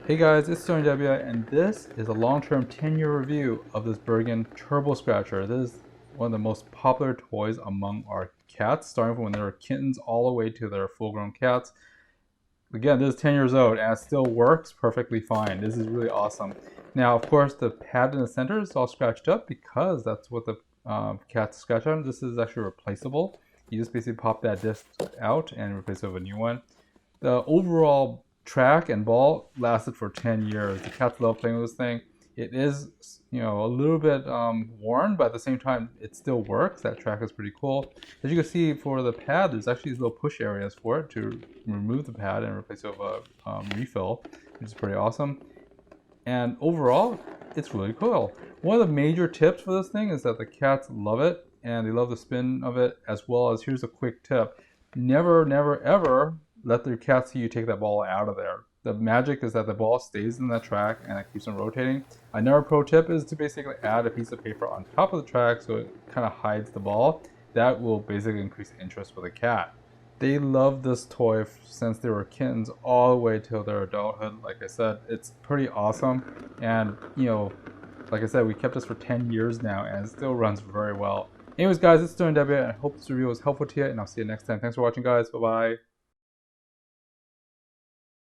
Hey guys, it's SterlingW, and this is a long-term 10-year review of this Bergan Turbo Scratcher. This is one of the most popular toys among our cats, starting from when they were kittens all the way to their full-grown cats. Again, this is 10 years old and it still works perfectly fine. This is really awesome. Now, of course, the pad in the center is all scratched up because that's what the cats scratch on. This is actually replaceable. You just basically pop that disc out and replace it with a new one. The overall track and ball lasted for 10 years. The cats love playing with this thing. It is, a little bit worn, but at the same time, it still works. That track is pretty cool. As you can see, for the pad, there's actually these little push areas for it to remove the pad and replace it with a refill, which is pretty awesome. And overall, it's really cool. One of the major tips for this thing is that the cats love it, and they love the spin of it, as well as, here's a quick tip. Never, never, ever let their cat see you take that ball out of there. The magic is that the ball stays in that track and it keeps on rotating. Another pro tip is to basically add a piece of paper on top of the track so it kind of hides the ball. That will basically increase interest for the cat. They love this toy since they were kittens all the way till their adulthood. Like I said, it's pretty awesome. And, like I said, we kept this for 10 years now and it still runs very well. Anyways, guys, it's SterlingW, and I hope this review was helpful to you, and I'll see you next time. Thanks for watching, guys. Bye-bye.